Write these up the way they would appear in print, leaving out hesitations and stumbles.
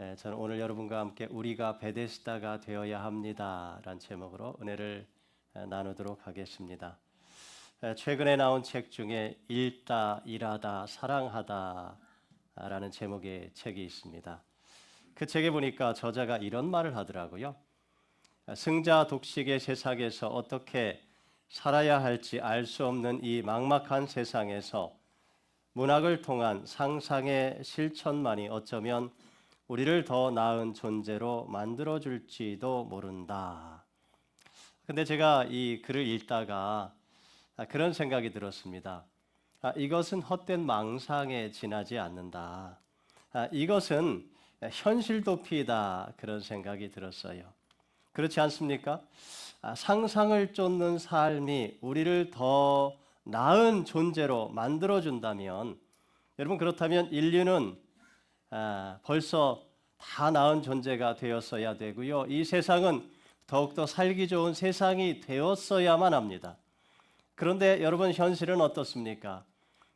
저는 오늘 여러분과 함께 우리가 베데스다가 되어야 합니다라는 제목으로 은혜를 나누도록 하겠습니다. 최근에 나온 책 중에 읽다, 일하다, 사랑하다라는 제목의 책이 있습니다. 그 책에 보니까 저자가 이런 말을 하더라고요. 승자 독식의 세상에서 어떻게 살아야 할지 알 수 없는 이 막막한 세상에서 문학을 통한 상상의 실천만이 어쩌면 우리를 더 나은 존재로 만들어줄지도 모른다. 근데 제가 이 글을 읽다가 그런 생각이 들었습니다. 이것은 헛된 망상에 지나지 않는다. 이것은 현실 도피다. 그런 생각이 들었어요. 그렇지 않습니까? 상상을 쫓는 삶이 우리를 더 나은 존재로 만들어준다면, 여러분 그렇다면 인류는 벌써 다 나은 존재가 되었어야 되고요. 이 세상은 더욱더 살기 좋은 세상이 되었어야만 합니다. 그런데 여러분 현실은 어떻습니까?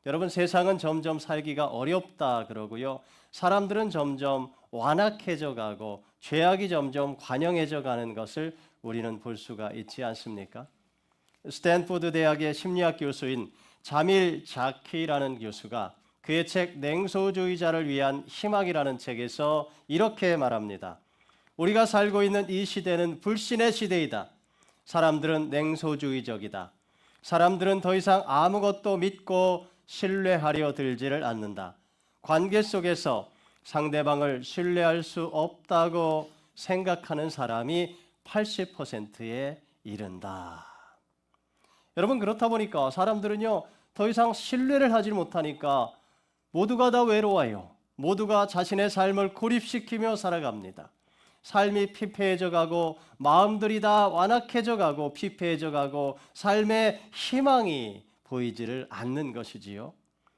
여러분 세상은 점점 살기가 어렵다 그러고요. 사람들은 점점 완악해져 가고 죄악이 점점 관영해져 가는 것을 우리는 볼 수가 있지 않습니까? 스탠포드 대학의 심리학 교수인 자밀 자키라는 교수가 그의 책 냉소주의자를 위한 희망이라는 책에서 이렇게 말합니다. 우리가 살고 있는 이 시대는 불신의 시대이다. 사람들은 냉소주의적이다. 사람들은 더 이상 아무것도 믿고 신뢰하려 들지를 않는다. 관계 속에서 상대방을 신뢰할 수 없다고 생각하는 사람이 80%에 이른다. 여러분 그렇다 보니까 사람들은요 더 이상 신뢰를 하지 못하니까 모두가 다 외로워요. 모두가 자신의 삶을 고립시키며 살아갑니다. 삶이 피폐해져 가고 마음들이 다 완악해져 가고 피폐해져 가고 삶의 희망이 보이지를 않는 것이지요.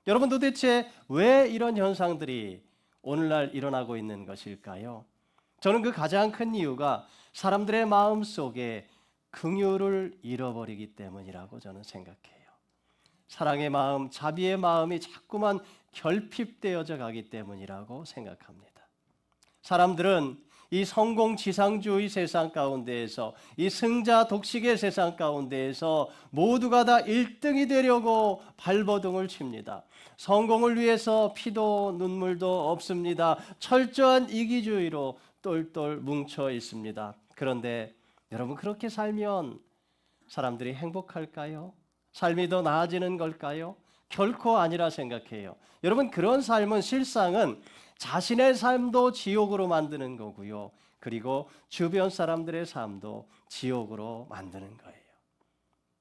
여러분 도대체 왜 이런 현상들이 오늘날 일어나고 있는 것일까요? 저는 그 가장 큰 이유가 사람들의 마음 속에 긍휼을 잃어버리기 때문이라고 저는 생각해요. 사랑의 마음, 자비의 마음이 자꾸만 결핍되어져 가기 때문이라고 생각합니다. 사람들은 이 성공지상주의 세상 가운데에서 이 승자 독식의 세상 가운데에서 모두가 다 1등이 되려고 발버둥을 칩니다. 성공을 위해서 피도 눈물도 없습니다. 철저한 이기주의로 똘똘 뭉쳐 있습니다. 그런데 여러분 그렇게 살면 사람들이 행복할까요? 삶이 더 나아지는 걸까요? 결코 아니라 생각해요. 여러분 그런 삶은 실상은 자신의 삶도 지옥으로 만드는 거고요. 그리고 주변 사람들의 삶도 지옥으로 만드는 거예요.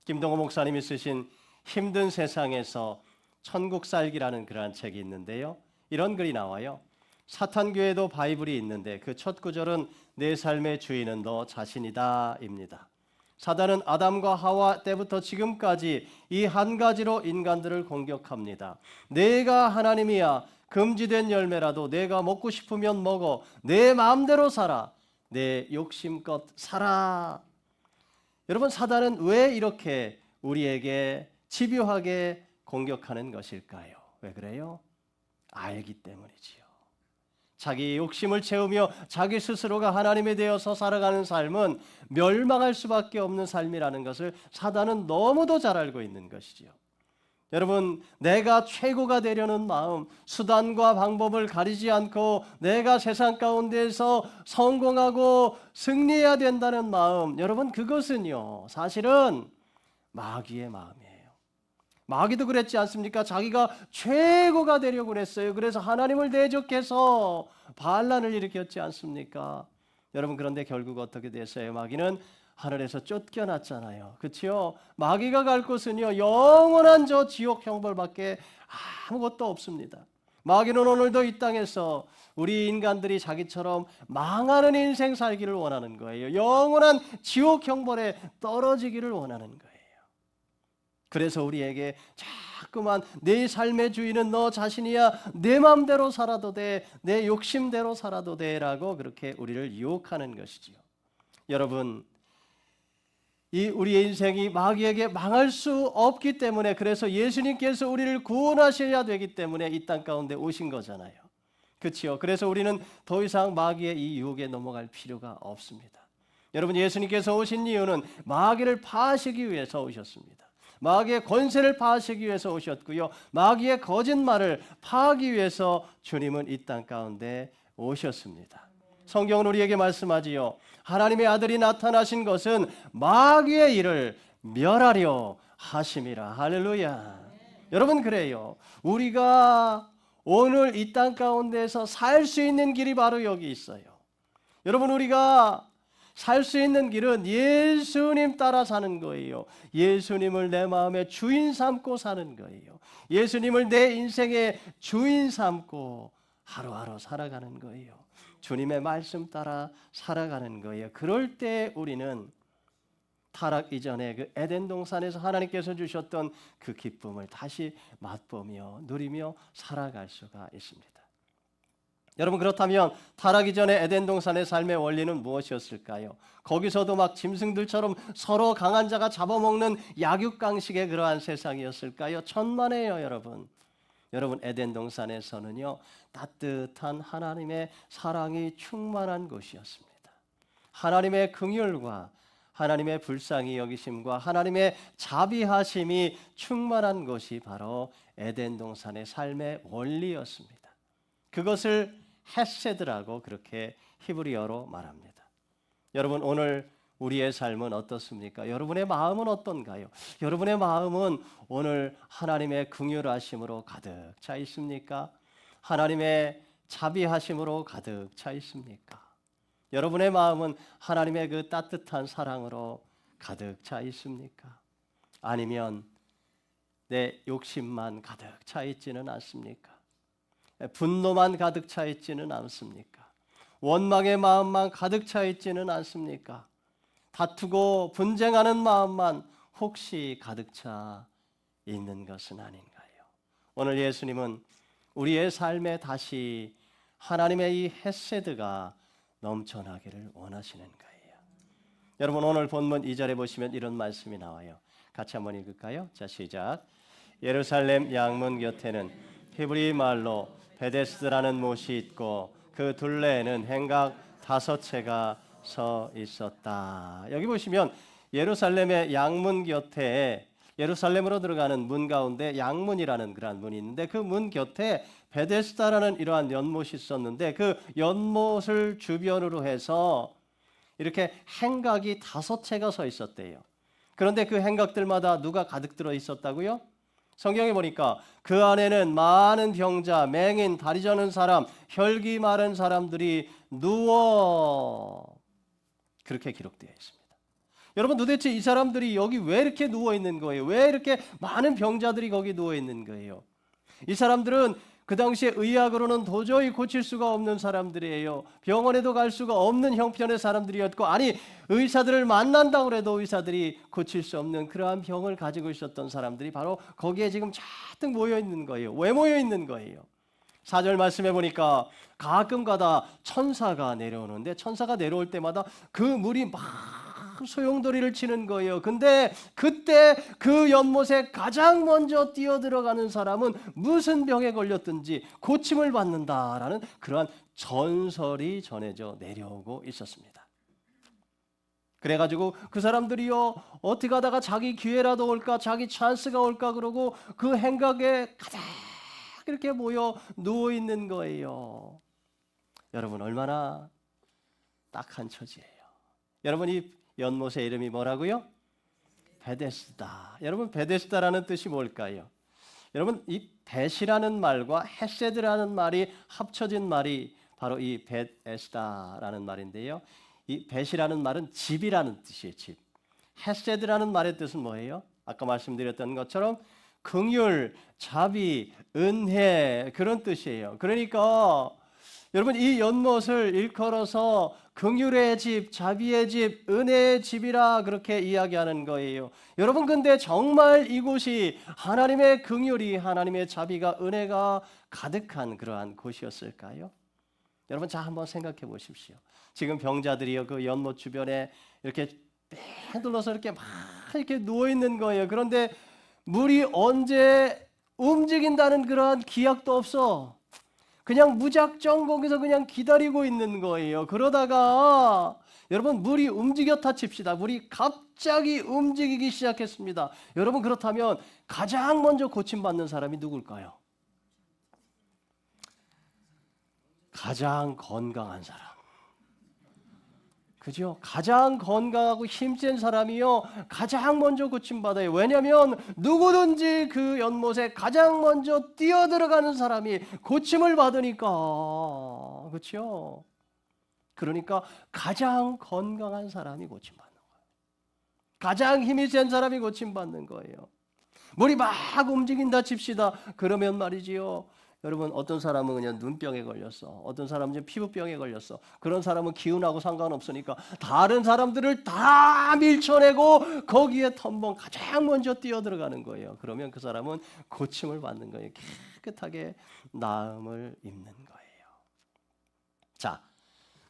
김동호 목사님이 쓰신 힘든 세상에서 천국 살기라는 그러한 책이 있는데요. 이런 글이 나와요. 사탄교회도 바이블이 있는데 그 첫 구절은 내 삶의 주인은 너 자신이다 입니다. 사단은 아담과 하와 때부터 지금까지 이 한 가지로 인간들을 공격합니다. 내가 하나님이야. 금지된 열매라도 내가 먹고 싶으면 먹어. 내 마음대로 살아. 내 욕심껏 살아. 여러분 사단은 왜 이렇게 우리에게 집요하게 공격하는 것일까요? 왜 그래요? 알기 때문이지요. 자기 욕심을 채우며 자기 스스로가 하나님에 되어서 살아가는 삶은 멸망할 수밖에 없는 삶이라는 것을 사단은 너무도 잘 알고 있는 것이지요. 여러분 내가 최고가 되려는 마음, 수단과 방법을 가리지 않고 내가 세상 가운데서 성공하고 승리해야 된다는 마음, 여러분 그것은요 사실은 마귀의 마음이에요. 마귀도 그랬지 않습니까? 자기가 최고가 되려고 그랬어요. 그래서 하나님을 대적해서 반란을 일으켰지 않습니까? 여러분 그런데 결국 어떻게 됐어요? 마귀는 하늘에서 쫓겨났잖아요. 그렇죠? 마귀가 갈 곳은요 영원한 저 지옥 형벌밖에 아무것도 없습니다. 마귀는 오늘도 이 땅에서 우리 인간들이 자기처럼 망하는 인생 살기를 원하는 거예요. 영원한 지옥 형벌에 떨어지기를 원하는 거예요. 그래서 우리에게 자꾸만 내 삶의 주인은 너 자신이야. 내 마음대로 살아도 돼. 내 욕심대로 살아도 돼라고 그렇게 우리를 유혹하는 것이지요. 여러분 이 우리의 인생이 마귀에게 망할 수 없기 때문에 그래서 예수님께서 우리를 구원하셔야 되기 때문에 이 땅 가운데 오신 거잖아요. 그렇죠. 그래서 우리는 더 이상 마귀의 이 유혹에 넘어갈 필요가 없습니다. 여러분, 예수님께서 오신 이유는 마귀를 파하시기 위해서 오셨습니다. 마귀의 권세를 파하시기 위해서 오셨고요. 마귀의 거짓말을 파하기 위해서 주님은 이 땅 가운데 오셨습니다. 성경은 우리에게 말씀하지요. 하나님의 아들이 나타나신 것은 마귀의 일을 멸하려 하심이라. 할렐루야. 여러분, 그래요. 우리가 오늘 이 땅 가운데서 살 수 있는 길이 바로 여기 있어요. 여러분, 우리가 살 수 있는 길은 예수님 따라 사는 거예요. 예수님을 내 마음의 주인 삼고 사는 거예요. 예수님을 내 인생의 주인 삼고 하루하루 살아가는 거예요. 주님의 말씀 따라 살아가는 거예요. 그럴 때 우리는 타락 이전에 그 에덴 동산에서 하나님께서 주셨던 그 기쁨을 다시 맛보며 누리며 살아갈 수가 있습니다. 여러분, 그렇다면 타락 이전에 에덴 동산의 삶의 원리는 무엇이었을까요? 거기서도 막 짐승들처럼 서로 강한 자가 잡아먹는 약육강식의 그러한 세상이었을까요? 천만에요, 여러분. 여러분, 에덴 동산에서는요, 따뜻한 하나님의 사랑이 충만한 곳이었습니다. 하나님의 긍휼과 하나님의 불쌍히 여기심과 하나님의 자비하심이 충만한 것이 바로 에덴 동산의 삶의 원리였습니다. 그것을 헤세드라고 그렇게 히브리어로 말합니다. 여러분, 오늘 우리의 삶은 어떻습니까? 여러분의 마음은 어떤가요? 여러분의 마음은 오늘 하나님의 긍휼하심으로 가득 차 있습니까? 하나님의 자비하심으로 가득 차 있습니까? 여러분의 마음은 하나님의 그 따뜻한 사랑으로 가득 차 있습니까? 아니면 내 욕심만 가득 차 있지는 않습니까? 분노만 가득 차 있지는 않습니까? 원망의 마음만 가득 차 있지는 않습니까? 다투고 분쟁하는 마음만 혹시 가득 차 있는 것은 아닌가요? 오늘 예수님은 우리의 삶에 다시 하나님의 이 헤세드가 넘쳐나기를 원하시는 거예요. 여러분, 오늘 본문 2절에 보시면 이런 말씀이 나와요. 같이 한번 읽을까요? 자, 시작. 예루살렘 양문 곁에는 히브리 말로 베데스다라는 못이 있고 그 둘레에는 행각 5채가 서 있었다. 여기 보시면 예루살렘의 양문 곁에 예루살렘으로 들어가는 문 가운데 양문이라는 그러한 문이 있는데 그 문 곁에 베데스다라는 이러한 연못이 있었는데 그 연못을 주변으로 해서 이렇게 행각이 5채가 서 있었대요. 그런데 그 행각들마다 누가 가득 들어 있었다고요? 성경에 보니까 그 안에는 많은 병자, 맹인, 다리 저는 사람, 혈기 마른 사람들이 누워 그렇게 기록되어 있습니다. 여러분, 도대체 이 사람들이 여기 왜 이렇게 누워 있는 거예요? 왜 이렇게 많은 병자들이 거기 누워 있는 거예요? 이 사람들은 그 당시에 의학으로는 도저히 고칠 수가 없는 사람들이에요. 병원에도 갈 수가 없는 형편의 사람들이었고, 아니 의사들을 만난다고 해도 의사들이 고칠 수 없는 그러한 병을 가지고 있었던 사람들이 바로 거기에 지금 잔뜩 모여 있는 거예요. 왜 모여 있는 거예요? 4절 말씀해 보니까 가끔가다 천사가 내려오는데 천사가 내려올 때마다 그 물이 막 소용돌이를 치는 거예요. 근데 그때 그 연못에 가장 먼저 뛰어들어가는 사람은 무슨 병에 걸렸든지 고침을 받는다라는 그러한 전설이 전해져 내려오고 있었습니다. 그래가지고 그 사람들이요, 어떻게 하다가 자기 기회라도 올까, 자기 찬스가 올까 그러고 그 행각에 가득 이렇게 모여 누워 있는 거예요. 여러분, 얼마나 딱한 처지예요. 여러분, 이 연못의 이름이 뭐라고요? 베데스다. 여러분, 베데스다라는 뜻이 뭘까요? 여러분, 이 벳이라는 말과 헤세드라는 말이 합쳐진 말이 바로 이 베데스다라는 말인데요. 이 벳이라는 말은 집이라는 뜻이에요. 집. 헤세드라는 말의 뜻은 뭐예요? 아까 말씀드렸던 것처럼 긍휼, 자비, 은혜 그런 뜻이에요. 그러니까 여러분, 이 연못을 일컬어서 긍휼의 집, 자비의 집, 은혜의 집이라 그렇게 이야기하는 거예요. 여러분, 근데 정말 이곳이 하나님의 긍휼이, 하나님의 자비가, 은혜가 가득한 그러한 곳이었을까요? 여러분, 자 한번 생각해 보십시오. 지금 병자들이요, 그 연못 주변에 이렇게 뺑 둘러서 이렇게 막 이렇게 누워 있는 거예요. 그런데 물이 언제 움직인다는 그러한 기약도 없어. 그냥 무작정 거기서 그냥 기다리고 있는 거예요. 그러다가 여러분 물이 움직였다 칩시다. 물이 갑자기 움직이기 시작했습니다. 여러분 그렇다면 가장 먼저 고침받는 사람이 누굴까요? 가장 건강한 사람. 그죠? 가장 건강하고 힘센 사람이요 가장 먼저 고침받아요. 왜냐하면 누구든지 그 연못에 가장 먼저 뛰어들어가는 사람이 고침을 받으니까. 그렇죠? 그러니까 가장 건강한 사람이 고침받는 거예요. 가장 힘이 센 사람이 고침받는 거예요. 물이 막 움직인다 칩시다. 그러면 말이지요. 여러분 어떤 사람은 그냥 눈병에 걸렸어. 어떤 사람은 피부병에 걸렸어. 그런 사람은 기운하고 상관없으니까 다른 사람들을 다 밀쳐내고 거기에 텀벙 가장 먼저 뛰어들어가는 거예요. 그러면 그 사람은 고침을 받는 거예요. 깨끗하게 나음을 입는 거예요. 자,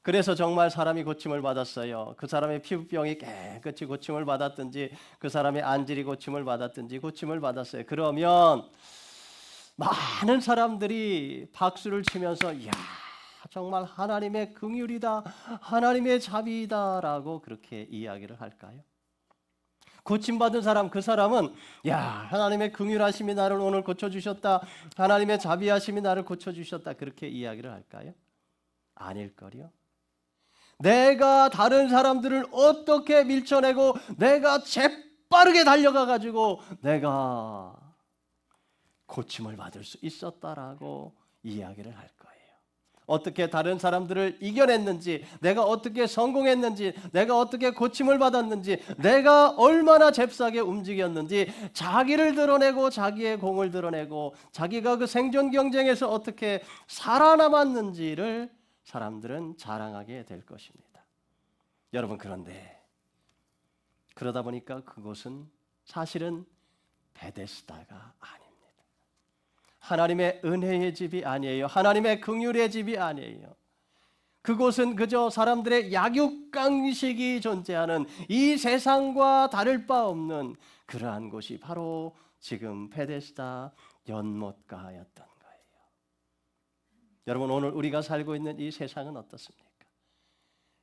그래서 정말 사람이 고침을 받았어요. 그 사람의 피부병이 깨끗이 고침을 받았든지 그 사람의 안질이 고침을 받았든지 고침을 받았어요. 그러면 많은 사람들이 박수를 치면서 야 정말 하나님의 긍휼이다, 하나님의 자비이다라고 그렇게 이야기를 할까요? 고침받은 사람, 그 사람은 야 하나님의 긍휼하심이 나를 오늘 고쳐주셨다, 하나님의 자비하심이 나를 고쳐주셨다 그렇게 이야기를 할까요? 아닐걸요. 내가 다른 사람들을 어떻게 밀쳐내고 내가 재빠르게 달려가가지고 내가 고침을 받을 수 있었다라고 이야기를 할 거예요. 어떻게 다른 사람들을 이겨냈는지, 내가 어떻게 성공했는지, 내가 어떻게 고침을 받았는지, 내가 얼마나 잽싸게 움직였는지 자기를 드러내고 자기의 공을 드러내고 자기가 그 생존 경쟁에서 어떻게 살아남았는지를 사람들은 자랑하게 될 것입니다. 여러분 그런데 그러다 보니까 그곳은 사실은 베데스다가 아닙니다. 하나님의 은혜의 집이 아니에요. 하나님의 긍휼의 집이 아니에요. 그곳은 그저 사람들의 약육강식이 존재하는 이 세상과 다를 바 없는 그러한 곳이 바로 지금 베데스다 연못가였던 거예요. 여러분 오늘 우리가 살고 있는 이 세상은 어떻습니까?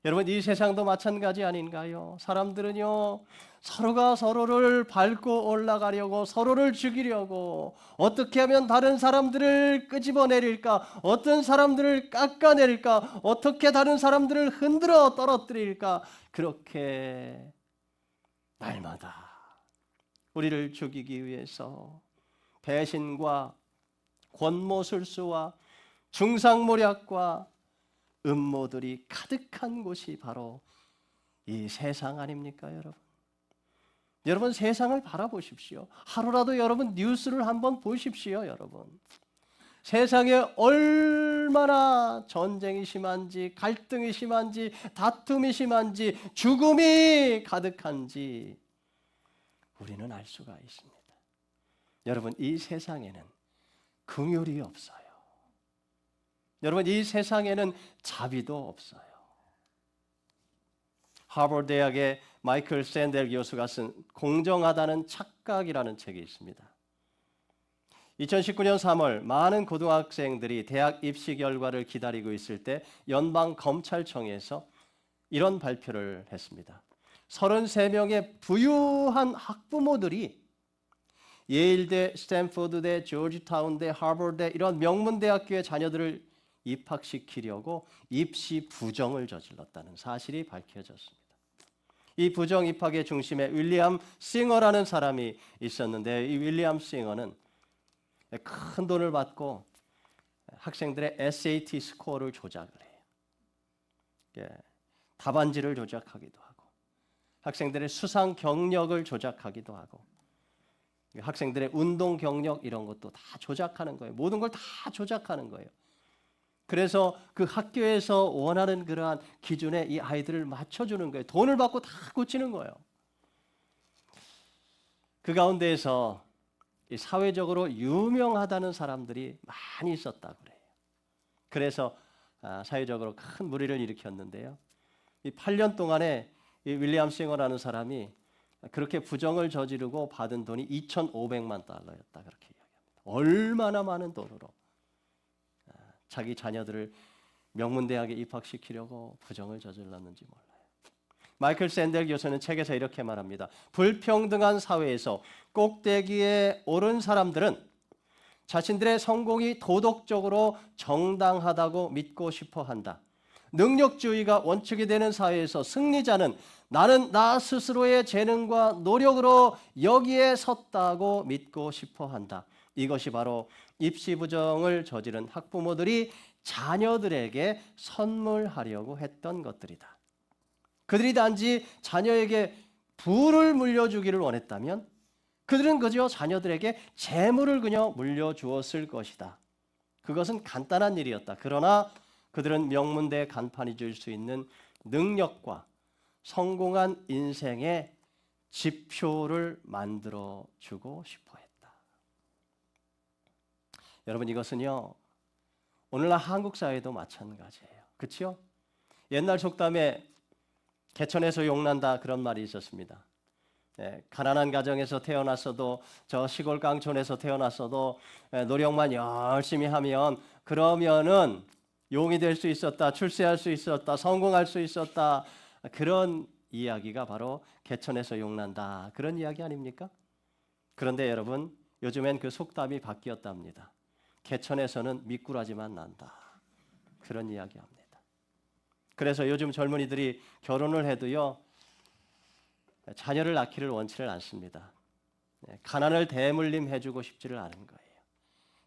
여러분 이 세상도 마찬가지 아닌가요? 사람들은요 서로가 서로를 밟고 올라가려고 서로를 죽이려고 어떻게 하면 다른 사람들을 끄집어내릴까, 어떤 사람들을 깎아내릴까, 어떻게 다른 사람들을 흔들어 떨어뜨릴까 그렇게 날마다 우리를 죽이기 위해서 배신과 권모술수와 중상모략과 음모들이 가득한 곳이 바로 이 세상 아닙니까, 여러분? 여러분 세상을 바라보십시오. 하루라도 여러분 뉴스를 한번 보십시오, 여러분. 세상에 얼마나 전쟁이 심한지, 갈등이 심한지, 다툼이 심한지, 죽음이 가득한지 우리는 알 수가 있습니다. 여러분 이 세상에는 긍휼이 없어요. 여러분 이 세상에는 자비도 없어요. 하버드 대학의 마이클 샌델 교수가 쓴 공정하다는 착각이라는 책이 있습니다. 2019년 3월 많은 고등학생들이 대학 입시 결과를 기다리고 있을 때 연방검찰청에서 이런 발표를 했습니다. 33명의 부유한 학부모들이 예일대, 스탠포드대, 조지타운대, 하버드대 이런 명문대학교의 자녀들을 입학시키려고 입시 부정을 저질렀다는 사실이 밝혀졌습니다. 이 부정 입학의 중심에 윌리엄 싱어라는 사람이 있었는데 이 윌리엄 싱어는 큰 돈을 받고 학생들의 SAT 스코어를 조작을 해요. 답안지를 조작하기도 하고 학생들의 수상 경력을 조작하기도 하고 학생들의 운동 경력 이런 것도 다 조작하는 거예요. 모든 걸 다 조작하는 거예요. 그래서 그 학교에서 원하는 그러한 기준에 이 아이들을 맞춰주는 거예요. 돈을 받고 다 고치는 거예요. 그 가운데에서 이 사회적으로 유명하다는 사람들이 많이 있었다고 그래요. 그래서 사회적으로 큰 무리를 일으켰는데요. 이 8년 동안에 이 윌리엄 싱어라는 사람이 그렇게 부정을 저지르고 받은 돈이 2,500만 달러였다 그렇게 이야기합니다. 얼마나 많은 돈으로 자기 자녀들을 명문대학에 입학시키려고 부정을 저질렀는지 몰라요. 마이클 샌델 교수는 책에서 이렇게 말합니다. 불평등한 사회에서 꼭대기에 오른 사람들은 자신들의 성공이 도덕적으로 정당하다고 믿고 싶어 한다. 능력주의가 원칙이 되는 사회에서 승리자는 나는 나 스스로의 재능과 노력으로 여기에 섰다고 믿고 싶어 한다. 이것이 바로 입시 부정을 저지른 학부모들이 자녀들에게 선물하려고 했던 것들이다. 그들이 단지 자녀에게 부를 물려주기를 원했다면 그들은 그저 자녀들에게 재물을 그냥 물려주었을 것이다. 그것은 간단한 일이었다. 그러나 그들은 명문대 간판이 줄 수 있는 능력과 성공한 인생의 지표를 만들어주고 싶어 했다. 여러분, 이것은요 오늘날 한국 사회도 마찬가지예요. 그렇죠? 옛날 속담에 개천에서 용난다 그런 말이 있었습니다. 가난한 가정에서 태어났어도 저 시골 깡촌에서 태어났어도 노력만 열심히 하면 그러면은 용이 될 수 있었다, 출세할 수 있었다, 성공할 수 있었다. 그런 이야기가 바로 개천에서 용난다 그런 이야기 아닙니까? 그런데 여러분, 요즘엔 그 속담이 바뀌었답니다. 개천에서는 미꾸라지만 난다 그런 이야기합니다. 그래서 요즘 젊은이들이 결혼을 해도요 자녀를 낳기를 원치를 않습니다. 가난을 대물림해주고 싶지를 않은 거예요.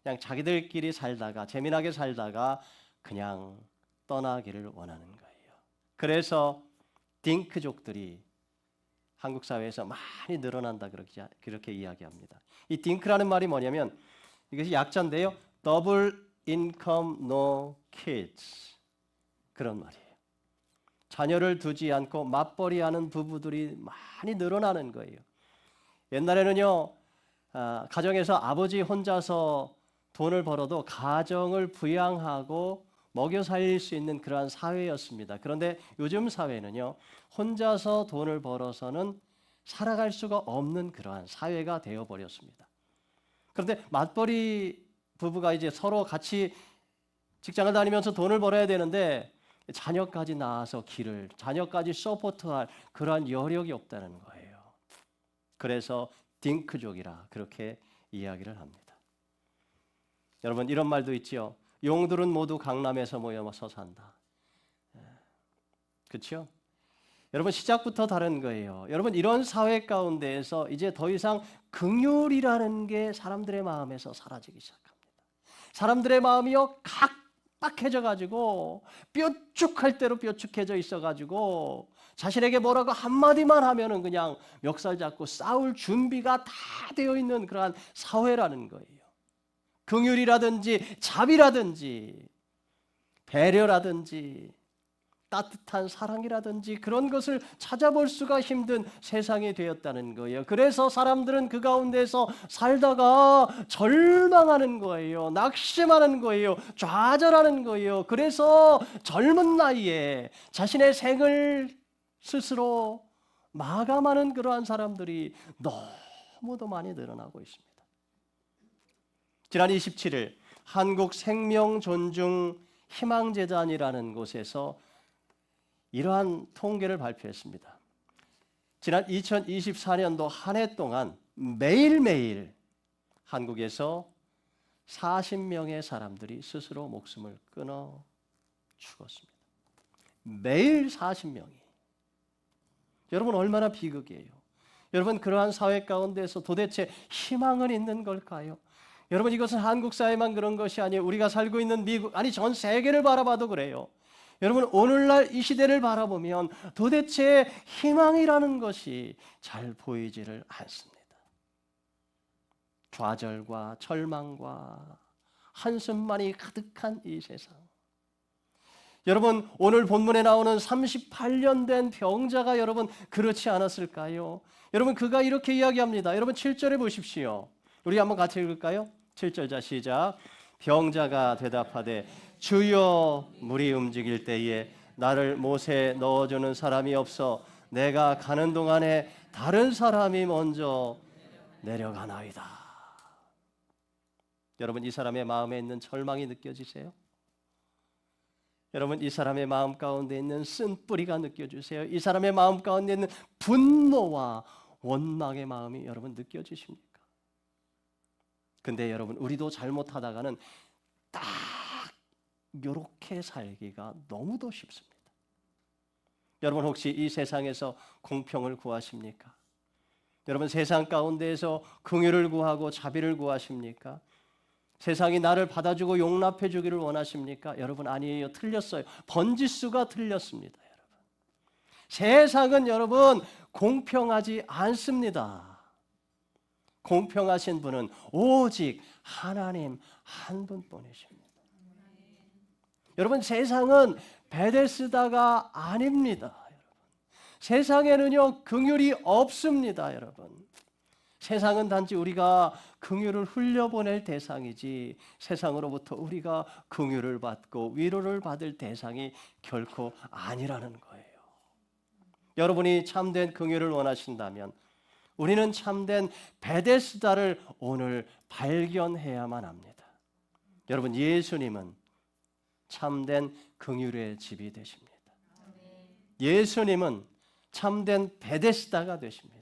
그냥 자기들끼리 살다가 재미나게 살다가 그냥 떠나기를 원하는 거예요. 그래서 딩크족들이 한국 사회에서 많이 늘어난다 그렇게 이야기합니다. 이 딩크라는 말이 뭐냐면 이것이 약자인데요. Double income no kids 그런 말이에요. 자녀를 두지 않고 맞벌이하는 부부들이 많이 늘어나는 거예요. 옛날에는요 가정에서 아버지 혼자서 돈을 벌어도 가정을 부양하고 먹여 살릴 수 있는 그러한 사회였습니다. 그런데 요즘 사회는요 혼자서 돈을 벌어서는 살아갈 수가 없는 그러한 사회가 되어버렸습니다. 그런데 맞벌이 부부가 이제 서로 같이 직장을 다니면서 돈을 벌어야 되는데 자녀까지 낳아서 자녀까지 서포트할 그러한 여력이 없다는 거예요. 그래서 딩크족이라 그렇게 이야기를 합니다. 여러분, 이런 말도 있죠. 용들은 모두 강남에서 모여서 산다. 그렇죠? 여러분, 시작부터 다른 거예요. 여러분, 이런 사회 가운데에서 이제 더 이상 긍휼이라는 게 사람들의 마음에서 사라지기 시작합니다. 사람들의 마음이요 각박해져 가지고 뾰족할 대로 뾰족해져 있어 가지고 자신에게 뭐라고 한마디만 하면은 그냥 멱살 잡고 싸울 준비가 다 되어 있는 그러한 사회라는 거예요. 긍휼이라든지 자비라든지 배려라든지 따뜻한 사랑이라든지 그런 것을 찾아볼 수가 힘든 세상이 되었다는 거예요. 그래서 사람들은 그 가운데서 살다가 절망하는 거예요. 낙심하는 거예요. 좌절하는 거예요. 그래서 젊은 나이에 자신의 생을 스스로 마감하는 그러한 사람들이 너무도 많이 늘어나고 있습니다. 지난 27일 한국생명존중희망재단이라는 곳에서 이러한 통계를 발표했습니다. 지난 2024년도 한 해 동안 매일매일 한국에서 40명의 사람들이 스스로 목숨을 끊어 죽었습니다. 매일 40명이. 여러분, 얼마나 비극이에요. 여러분, 그러한 사회 가운데서 도대체 희망은 있는 걸까요? 여러분, 이것은 한국 사회만 그런 것이 아니에요. 우리가 살고 있는 미국, 아니 전 세계를 바라봐도 그래요. 여러분, 오늘날 이 시대를 바라보면 도대체 희망이라는 것이 잘 보이지를 않습니다. 좌절과 절망과 한숨만이 가득한 이 세상. 여러분, 오늘 본문에 나오는 38년 된 병자가 여러분 그렇지 않았을까요? 여러분, 그가 이렇게 이야기합니다. 여러분, 7절에 보십시오. 우리 한번 같이 읽을까요? 7절 자 시작. 병자가 대답하되 주여, 물이 움직일 때에 나를 못에 넣어주는 사람이 없어 내가 가는 동안에 다른 사람이 먼저 내려가나이다. 여러분, 이 사람의 마음에 있는 절망이 느껴지세요? 여러분, 이 사람의 마음 가운데 있는 쓴뿌리가 느껴지세요? 이 사람의 마음 가운데 있는 분노와 원망의 마음이 여러분 느껴지십니까? 근데 여러분, 우리도 잘못하다가는 딱 이렇게 살기가 너무도 쉽습니다. 여러분, 혹시 이 세상에서 공평을 구하십니까? 여러분, 세상 가운데에서 긍휼을 구하고 자비를 구하십니까? 세상이 나를 받아주고 용납해 주기를 원하십니까? 여러분, 아니에요. 틀렸어요. 번지수가 틀렸습니다. 여러분, 세상은 여러분 공평하지 않습니다. 공평하신 분은 오직 하나님 한 분뿐이십니다. 여러분, 세상은 베데스다가 아닙니다. 여러분, 세상에는요 긍휼이 없습니다. 여러분, 세상은 단지 우리가 긍휼을 흘려보낼 대상이지 세상으로부터 우리가 긍휼을 받고 위로를 받을 대상이 결코 아니라는 거예요. 여러분이 참된 긍휼을 원하신다면 우리는 참된 베데스다를 오늘 발견해야만 합니다. 여러분, 예수님은 참된 긍휼의 집이 되십니다. 예수님은 참된 베데스다가 되십니다.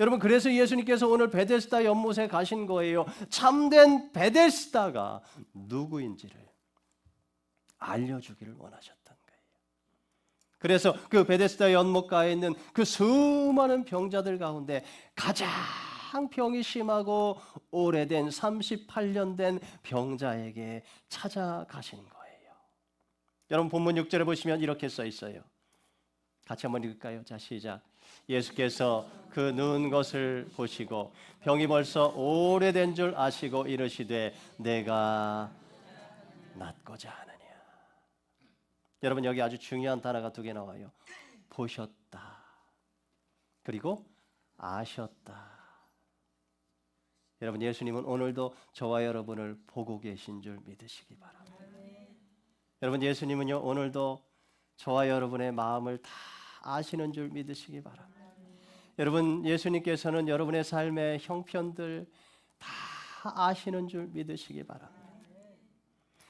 여러분, 그래서 예수님께서 오늘 베데스다 연못에 가신 거예요. 참된 베데스다가 누구인지를 알려주기를 원하셨던 거예요. 그래서 그 베데스다 연못가에 있는 그 수많은 병자들 가운데 가장 병이 심하고 오래된 38년 된 병자에게 찾아가신 거예요. 여러분, 본문 6절에 보시면 이렇게 써 있어요. 같이 한번 읽을까요? 자, 시작. 예수께서 그 누운 것을 보시고 병이 벌써 오래된 줄 아시고 이르시되 내가 낫고자 하느냐. 여러분, 여기 아주 중요한 단어가 두 개 나와요. 보셨다, 그리고 아셨다. 여러분, 예수님은 오늘도 저와 여러분을 보고 계신 줄 믿으시기 바랍니다. 여러분, 예수님은요 오늘도 저와 여러분의 마음을 다 아시는 줄 믿으시기 바랍니다. 여러분, 예수님께서는 여러분의 삶의 형편들 다 아시는 줄 믿으시기 바랍니다.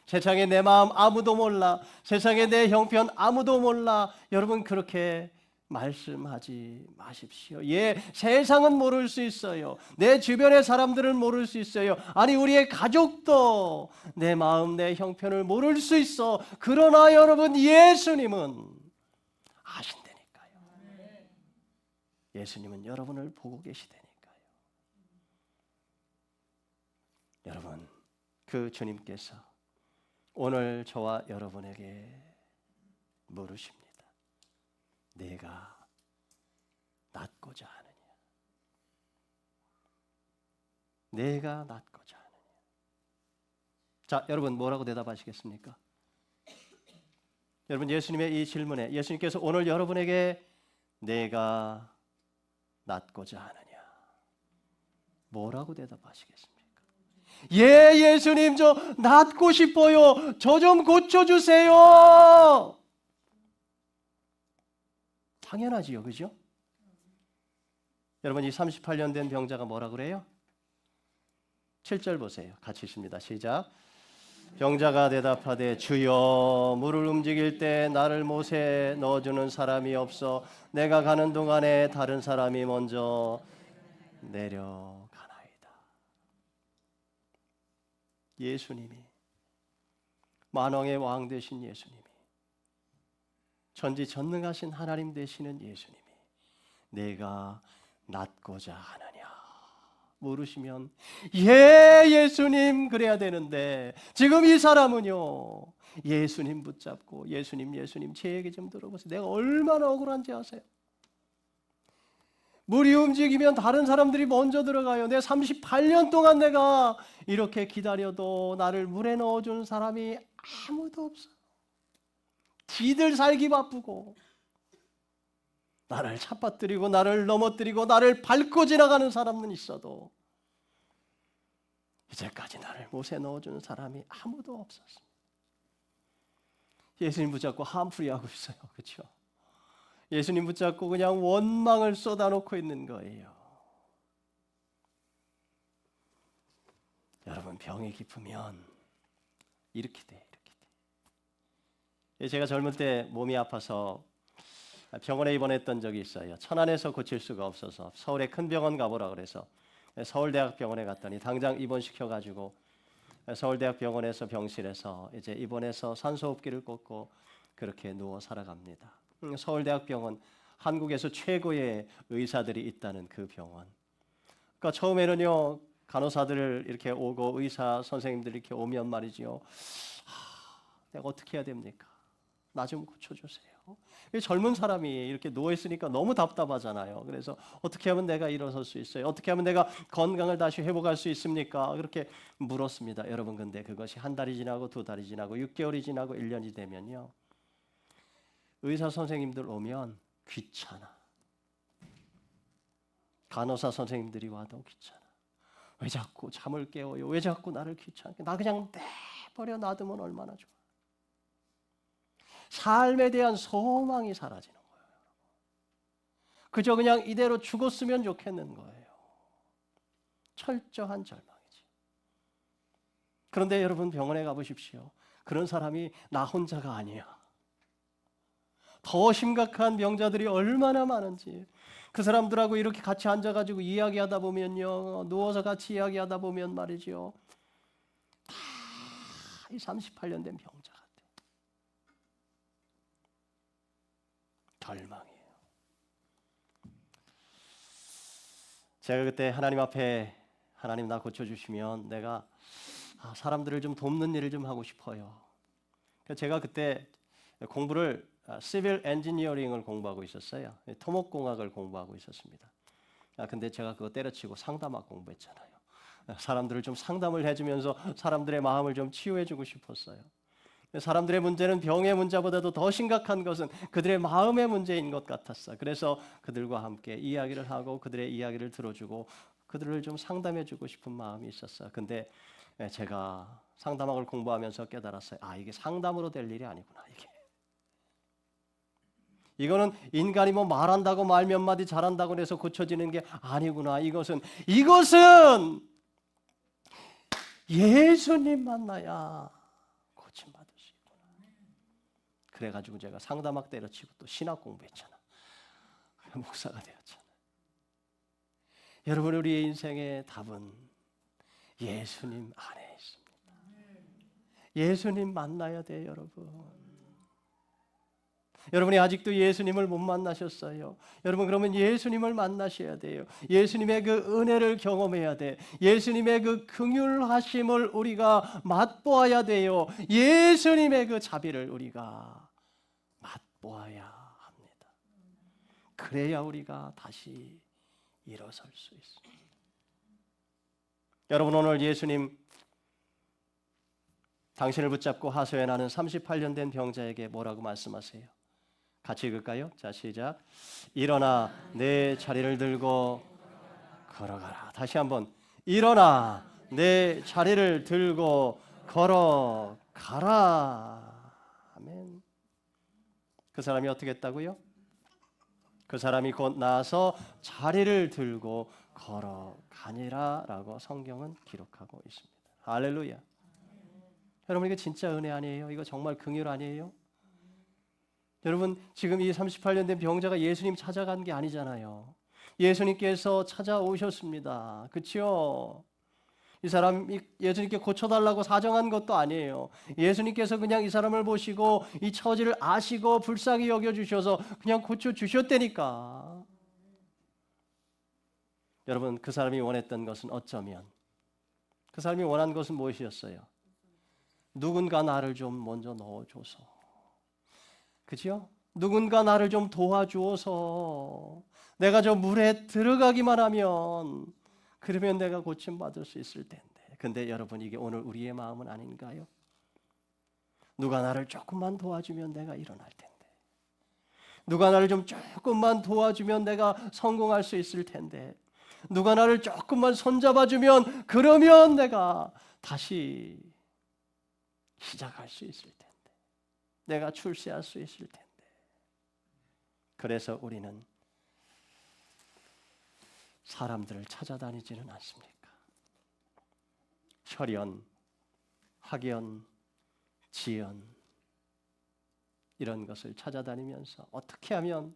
세상에 내 마음 아무도 몰라, 세상에 내 형편 아무도 몰라, 여러분 그렇게 말씀하지 마십시오. 예, 세상은 모를 수 있어요. 내 주변의 사람들은 모를 수 있어요. 아니, 우리의 가족도 내 마음, 내 형편을 모를 수 있어. 그러나 여러분, 예수님은 아신다니까요. 예수님은 여러분을 보고 계시다니까요. 여러분, 그 주님께서 오늘 저와 여러분에게 물으십니다. 내가 낫고자 하느냐? 내가 낫고자 하느냐? 자, 여러분 뭐라고 대답하시겠습니까? 여러분, 예수님의 이 질문에 예수님께서 오늘 여러분에게 내가 낫고자 하느냐? 뭐라고 대답하시겠습니까? 예, 예수님, 저 낫고 싶어요. 저 좀 고쳐주세요. 당연하지요, 그죠? 여러분, 이 38년 된 병자가 뭐라 그래요? 7절 보세요. 같이 읽습니다. 시작. 병자가 대답하되 주여, 물을 움직일 때 나를 못에 넣어주는 사람이 없어 내가 가는 동안에 다른 사람이 먼저 내려가나이다. 예수님이, 만왕의 왕 되신 예수님이, 전지전능하신 하나님 되시는 예수님이 내가 낫고자 하느냐 물으시면 예, 예수님, 그래야 되는데 지금 이 사람은요 예수님 붙잡고 예수님 제 얘기 좀 들어보세요. 내가 얼마나 억울한지 아세요? 물이 움직이면 다른 사람들이 먼저 들어가요. 내 38년 동안 내가 이렇게 기다려도 나를 물에 넣어준 사람이 아무도 없어. 지들 살기 바쁘고 나를 잡아뜨리고 나를 넘어뜨리고 나를 밟고 지나가는 사람은 있어도 이제까지 나를 못에 넣어주는 사람이 아무도 없었습니다. 예수님 붙잡고 한풀이 하고 있어요. 그렇죠? 예수님 붙잡고 그냥 원망을 쏟아놓고 있는 거예요. 여러분, 병이 깊으면 이렇게 돼. 제가 젊을 때 몸이 아파서 병원에 입원했던 적이 있어요. 천안에서 고칠 수가 없어서 서울의 큰 병원 가보라 그래서 서울대학병원에 갔더니 당장 입원시켜가지고 서울대학병원에서 병실에서 이제 입원해서 산소호흡기를 꽂고 그렇게 누워 살아갑니다. 서울대학병원, 한국에서 최고의 의사들이 있다는 그 병원. 그러니까 처음에는요 간호사들 이렇게 오고 의사 선생님들이 이렇게 오면 말이죠. 내가 어떻게 해야 됩니까? 나 좀 고쳐주세요. 젊은 사람이 이렇게 누워 있으니까 너무 답답하잖아요. 그래서 어떻게 하면 내가 일어설 수 있어요? 어떻게 하면 내가 건강을 다시 회복할 수 있습니까? 그렇게 물었습니다. 여러분, 근데 그것이 한 달이 지나고 두 달이 지나고 6개월이 지나고 1년이 되면요, 의사 선생님들 오면 귀찮아. 간호사 선생님들이 와도 귀찮아. 왜 자꾸 잠을 깨워요? 왜 자꾸 나를 귀찮게? 나 그냥 내버려 놔두면 얼마나 좋아. 삶에 대한 소망이 사라지는 거예요. 그저 그냥 이대로 죽었으면 좋겠는 거예요. 철저한 절망이지. 그런데 여러분, 병원에 가보십시오. 그런 사람이 나 혼자가 아니야. 더 심각한 병자들이 얼마나 많은지. 그 사람들하고 이렇게 같이 앉아가지고 이야기하다 보면요, 누워서 같이 이야기하다 보면 말이죠, 다 이 38년 된 병자 같아. 절망이에요. 제가 그때 하나님 앞에, 하나님 나 고쳐주시면 내가 사람들을 좀 돕는 일을 좀 하고 싶어요. 제가 그때 공부를 시빌 엔지니어링을 공부하고 있었어요. 토목공학을 공부하고 있었습니다. 근데 제가 그거 때려치고 상담학 공부했잖아요. 사람들을 좀 상담을 해주면서 사람들의 마음을 좀 치유해주고 싶었어요. 사람들의 문제는 병의 문제보다도 더 심각한 것은 그들의 마음의 문제인 것 같았어요. 그래서 그들과 함께 이야기를 하고 그들의 이야기를 들어주고 그들을 좀 상담해주고 싶은 마음이 있었어요. 근데 제가 상담학을 공부하면서 깨달았어요. 이게 상담으로 될 일이 아니구나. 이거는 인간이 뭐 말한다고 말 몇 마디 잘한다고 해서 고쳐지는 게 아니구나. 이것은 예수님 만나야 고침받을 수 있구나. 그래가지고 제가 상담학 때려치고 또 신학 공부했잖아. 목사가 되었잖아. 여러분, 우리의 인생의 답은 예수님 안에 있습니다. 예수님 만나야 돼요, 여러분. 여러분이 아직도 예수님을 못 만나셨어요. 여러분, 그러면 예수님을 만나셔야 돼요. 예수님의 그 은혜를 경험해야 돼. 예수님의 그 긍휼하심을 우리가 맛보아야 돼요. 예수님의 그 자비를 우리가 맛보아야 합니다. 그래야 우리가 다시 일어설 수 있습니다. 여러분, 오늘 예수님 당신을 붙잡고 하소연하는 38년 된 병자에게 뭐라고 말씀하세요? 같이 읽을까요? 자, 시작. 일어나 내 자리를 들고 걸어가라. 다시 한번. 일어나 내 자리를 들고 걸어가라. 아멘. 그 사람이 어떻게 했다고요? 그 사람이 곧 나서 자리를 들고 걸어가니라 라고 성경은 기록하고 있습니다. 할렐루야. 여러분, 이거 진짜 은혜 아니에요? 이거 정말 긍휼 아니에요? 여러분, 지금 이 38년 된 병자가 예수님 찾아간 게 아니잖아요. 예수님께서 찾아오셨습니다. 그렇죠? 이 사람이 예수님께 고쳐달라고 사정한 것도 아니에요. 예수님께서 그냥 이 사람을 보시고 이 처지를 아시고 불쌍히 여겨주셔서 그냥 고쳐주셨다니까. 여러분, 그 사람이 원했던 것은 어쩌면, 그 사람이 원한 것은 무엇이었어요? 누군가 나를 좀 먼저 넣어줘서, 그죠? 누군가 나를 좀 도와주어서 내가 저 물에 들어가기만 하면, 그러면 내가 고침받을 수 있을 텐데. 근데 여러분, 이게 오늘 우리의 마음은 아닌가요? 누가 나를 조금만 도와주면 내가 일어날 텐데, 누가 나를 좀 조금만 도와주면 내가 성공할 수 있을 텐데, 누가 나를 조금만 손잡아주면 그러면 내가 다시 시작할 수 있을 텐데, 내가 출세할 수 있을 텐데. 그래서 우리는 사람들을 찾아다니지는 않습니까? 혈연, 학연, 지연, 이런 것을 찾아다니면서 어떻게 하면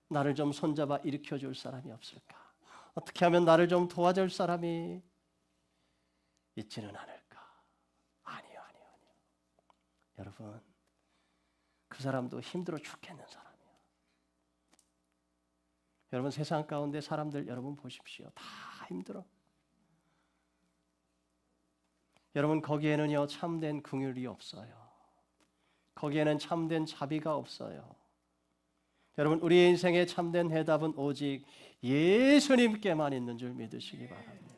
나를 좀 손잡아 일으켜줄 사람이 없을까? 어떻게 하면 나를 좀 도와줄 사람이 있지는 않을까? 아니요. 여러분, 그 사람도 힘들어 죽겠는 사람이에요. 여러분, 세상 가운데 사람들 여러분 보십시오. 다 힘들어. 여러분, 거기에는요 참된 긍휼이 없어요. 거기에는 참된 자비가 없어요. 여러분, 우리의 인생의 참된 해답은 오직 예수님께만 있는 줄 믿으시기 바랍니다.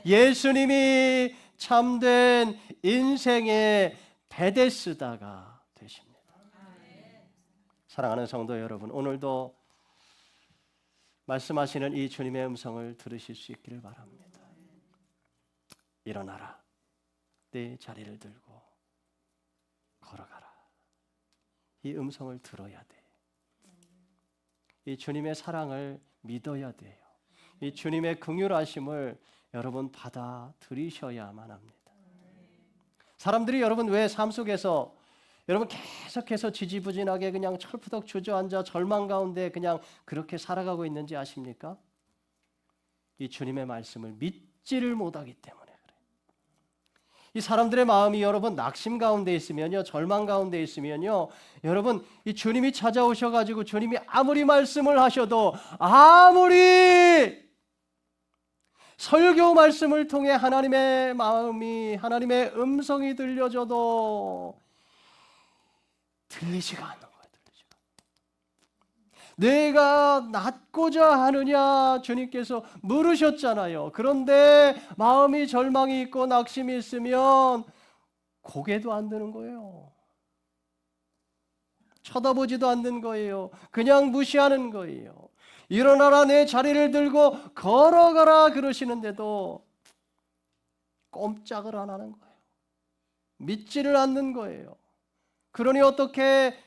예수님이 참된 인생의 베데스다가 되십니다. 사랑하는 성도 여러분, 오늘도 말씀하시는 이 주님의 음성을 들으실 수 있기를 바랍니다. 일어나라. 내 자리를 들고 걸어가라. 이 음성을 들어야 돼. 이 주님의 사랑을 믿어야 돼요. 이 주님의 긍휼하심을 여러분 받아들이셔야만 합니다. 사람들이 여러분 왜 삶 속에서 여러분 계속해서 지지부진하게 그냥 철푸덕 주저앉아 절망 가운데 그냥 그렇게 살아가고 있는지 아십니까? 이 주님의 말씀을 믿지를 못하기 때문에 그래요. 이 사람들의 마음이 여러분 낙심 가운데 있으면요, 절망 가운데 있으면요, 여러분 이 주님이 찾아오셔가지고 주님이 아무리 말씀을 하셔도, 아무리 설교 말씀을 통해 하나님의 마음이, 하나님의 음성이 들려줘도 들리지가 않는 거예요. 내가 낫고자 하느냐 주님께서 물으셨잖아요. 그런데 마음이 절망이 있고 낙심이 있으면 고개도 안 드는 거예요. 쳐다보지도 않는 거예요. 그냥 무시하는 거예요. 일어나라, 내 자리를 들고 걸어가라 그러시는데도 꼼짝을 안 하는 거예요. 믿지를 않는 거예요. 그러니 어떻게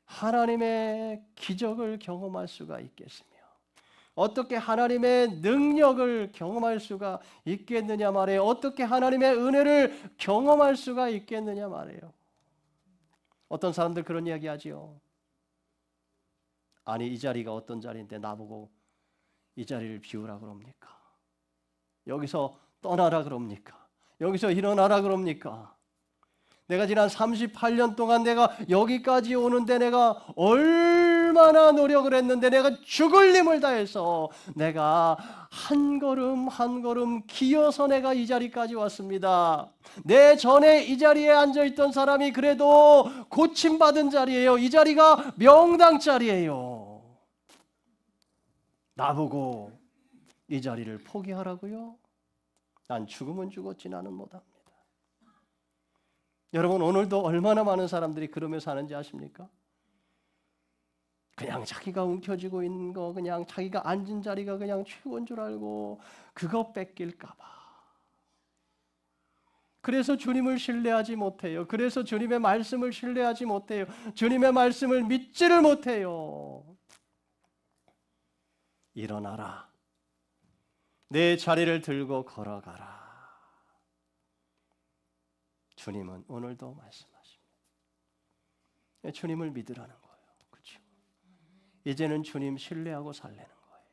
하나님의 기적을 경험할 수가 있겠으며, 어떻게 하나님의 능력을 경험할 수가 있겠느냐 말이에요. 어떻게 하나님의 은혜를 경험할 수가 있겠느냐 말이에요. 어떤 사람들 그런 이야기 하지요. 아니, 이 자리가 어떤 자리인데 나보고 이 자리를 비우라 그럽니까? 여기서 떠나라 그럽니까? 여기서 일어나라 그럽니까? 내가 지난 38년 동안 내가 여기까지 오는데 내가 얼마나 노력을 했는데, 내가 죽을 힘을 다해서 내가 한 걸음 한 걸음 기어서 내가 이 자리까지 왔습니다. 내 전에 이 자리에 앉아있던 사람이 그래도 고침받은 자리예요. 이 자리가 명당 자리예요. 나보고 이 자리를 포기하라고요? 난 죽으면 죽었지 나는 못합니다. 여러분, 오늘도 얼마나 많은 사람들이 그러며 사는지 아십니까? 그냥 자기가 움켜쥐고 있는 거, 그냥 자기가 앉은 자리가 그냥 최고인 줄 알고 그거 뺏길까 봐. 그래서 주님을 신뢰하지 못해요. 그래서 주님의 말씀을 신뢰하지 못해요. 주님의 말씀을 믿지를 못해요. 일어나라. 내 자리를 들고 걸어가라. 주님은 오늘도 말씀하십니다. 주님을 믿으라는 거예요. 그렇죠? 이제는 주님 신뢰하고 살라는 거예요.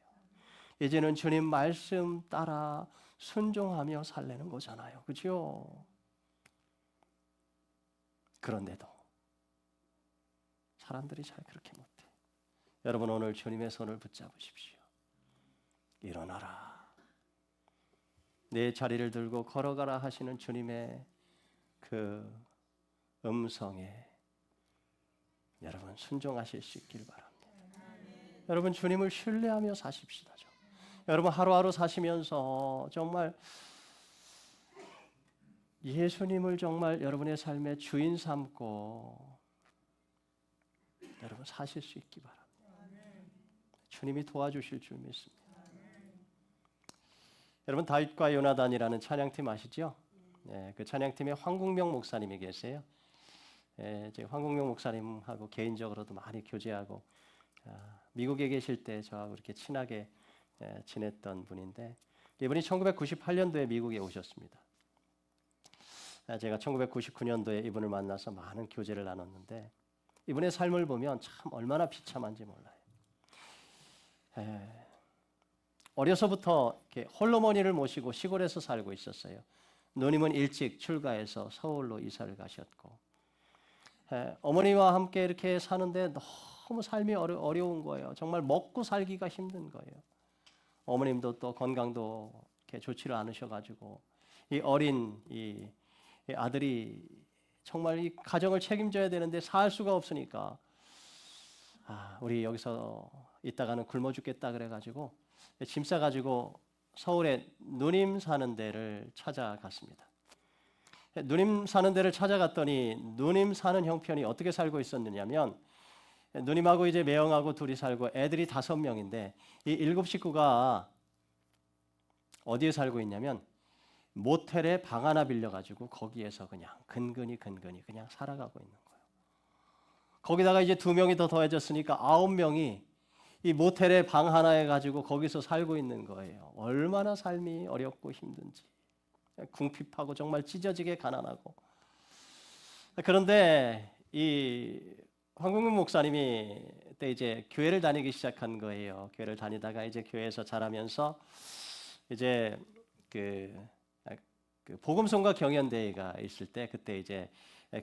이제는 주님 말씀 따라 순종하며 살라는 거잖아요. 그렇죠? 그런데도 사람들이 잘 그렇게 못해. 여러분, 오늘 주님의 손을 붙잡으십시오. 일어나라. 내 자리를 들고 걸어가라 하시는 주님의 그 음성에 여러분 순종하실 수 있길 바랍니다. 여러분, 주님을 신뢰하며 사십시다. 여러분, 하루하루 사시면서 정말 예수님을 정말 여러분의 삶의 주인 삼고 여러분 사실 수 있기 바랍니다. 주님이 도와주실 줄 믿습니다. 여러분, 다윗과 요나단이라는 찬양팀 아시죠? 네, 그 찬양팀에 황국명 목사님이 계세요. 제 황국명 목사님하고 개인적으로도 많이 교제하고 미국에 계실 때 저하고 이렇게 친하게 지냈던 분인데, 이분이 1998년도에 미국에 오셨습니다. 제가 1999년도에 이분을 만나서 많은 교제를 나눴는데, 이분의 삶을 보면 참 얼마나 비참한지 몰라요. 어려서부터 이렇게 홀로머니를 모시고 시골에서 살고 있었어요. 누님은 일찍 출가해서 서울로 이사를 가셨고, 어머니와 함께 이렇게 사는데 너무 삶이 어려운 거예요. 정말 먹고 살기가 힘든 거예요. 어머님도 또 건강도 이렇게 좋지를 않으셔가지고 이 어린 이 아들이 정말 이 가정을 책임져야 되는데 살 수가 없으니까 우리 여기서 있다가는 굶어 죽겠다 그래가지고 짐 싸가지고 서울에 누님 사는 데를 찾아갔습니다. 누님 사는 데를 찾아갔더니 누님 사는 형편이 어떻게 살고 있었느냐면, 누님하고 이제 매형하고 둘이 살고 애들이 5명인데 이 7 식구가 어디에 살고 있냐면 모텔에 방 하나 빌려가지고 거기에서 그냥 근근히 그냥 살아가고 있는 거예요. 거기다가 이제 2명이 더 더해졌으니까 9명이 이 모텔에 방 하나에 가지고 거기서 살고 있는 거예요. 얼마나 삶이 어렵고 힘든지, 궁핍하고 정말 찢어지게 가난하고. 그런데 이 황국민 목사님이 그때 이제 교회를 다니기 시작한 거예요. 교회를 다니다가 이제 교회에서 자라면서 이제 그 복음성과 경연대회가 있을 때 그때 이제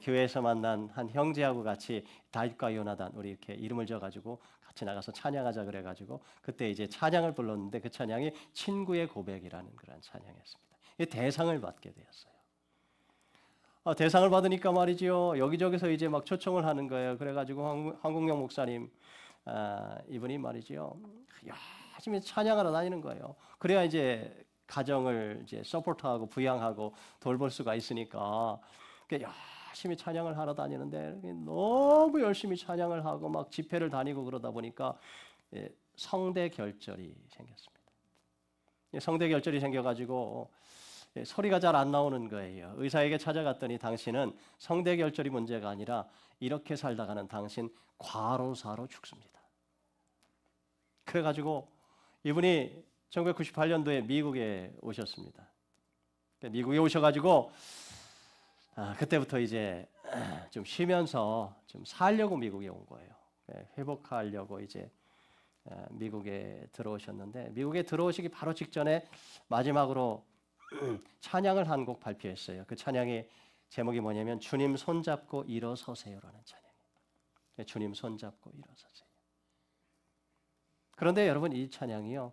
교회에서 만난 한 형제하고 같이 다윗과 요나단 우리 이렇게 이름을 지어가지고 같이 나가서 찬양하자 그래가지고 그때 이제 찬양을 불렀는데 그 찬양이 친구의 고백이라는 그런 찬양이었습니다. 이 대상을 받게 되었어요. 대상을 받으니까 말이죠, 여기저기서 이제 막 초청을 하는 거예요. 그래가지고 황국영 목사님 이분이 말이죠, 열심히 찬양하러 다니는 거예요. 그래야 이제 가정을 이제 서포트하고 부양하고 돌볼 수가 있으니까 열심히 찬양을 하러 다니는데 너무 열심히 찬양을 하고 막 집회를 다니고 그러다 보니까 성대 결절이 생겼습니다. 성대 결절이 생겨가지고 소리가 잘 안 나오는 거예요. 의사에게 찾아갔더니 당신은 성대 결절이 문제가 아니라 이렇게 살다가는 당신 과로사로 죽습니다. 그래가지고 이분이 1998년도에 미국에 오셨습니다. 미국에 오셔가지고 그때부터 이제 좀 쉬면서 좀 살려고 미국에 온 거예요. 회복하려고 이제 미국에 들어오셨는데, 미국에 들어오시기 바로 직전에 마지막으로 찬양을 한 곡 발표했어요. 그 찬양의 제목이 뭐냐면 주님 손잡고 일어서세요라는 찬양이에요. 주님 손잡고 일어서세요. 그런데 여러분, 이 찬양이요,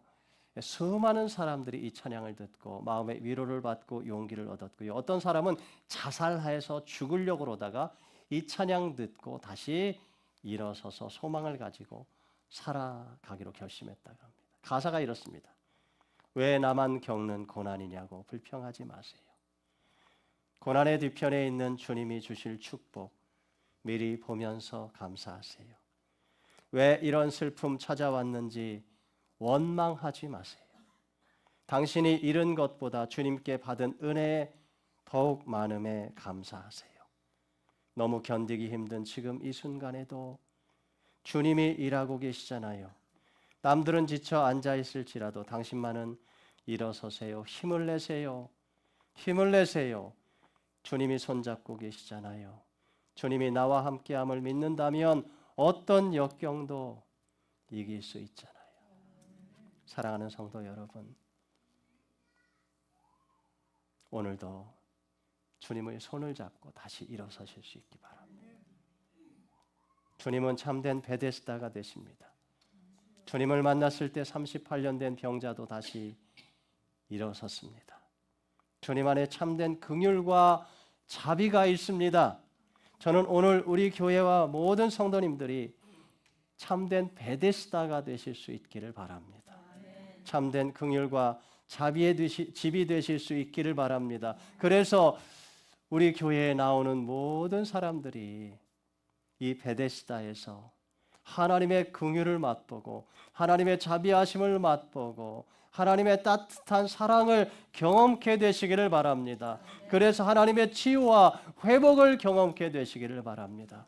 수많은 사람들이 이 찬양을 듣고 마음의 위로를 받고 용기를 얻었고요. 어떤 사람은 자살해서 죽으려고 그러다가 이 찬양 듣고 다시 일어서서 소망을 가지고 살아가기로 결심했다고 합니다. 가사가 이렇습니다. 왜 나만 겪는 고난이냐고 불평하지 마세요. 고난의 뒤편에 있는 주님이 주실 축복 미리 보면서 감사하세요. 왜 이런 슬픔 찾아왔는지 원망하지 마세요. 당신이 잃은 것보다 주님께 받은 은혜에 더욱 많음에 감사하세요. 너무 견디기 힘든 지금 이 순간에도 주님이 일하고 계시잖아요. 남들은 지쳐 앉아있을지라도 당신만은 일어서세요. 힘을 내세요. 힘을 내세요. 주님이 손잡고 계시잖아요. 주님이 나와 함께함을 믿는다면 어떤 역경도 이길 수 있잖아요. 사랑하는 성도 여러분, 오늘도 주님의 손을 잡고 다시 일어서실 수 있기 바랍니다. 주님은 참된 베데스다가 되십니다. 주님을 만났을 때 38년 된 병자도 다시 일어섰습니다. 주님 안에 참된 긍휼과 자비가 있습니다. 저는 오늘 우리 교회와 모든 성도님들이 참된 베데스다가 되실 수 있기를 바랍니다. 참된 긍휼과 자비의 집이 되실 수 있기를 바랍니다. 그래서 우리 교회에 나오는 모든 사람들이 이 베데스다에서 하나님의 긍휼을 맛보고 하나님의 자비하심을 맛보고 하나님의 따뜻한 사랑을 경험케 되시기를 바랍니다. 그래서 하나님의 치유와 회복을 경험케 되시기를 바랍니다.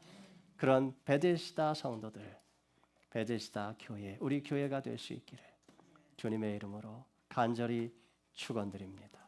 그런 베데스다 성도들, 베데스다 교회, 우리 교회가 될 수 있기를 주님의 이름으로 간절히 축원드립니다.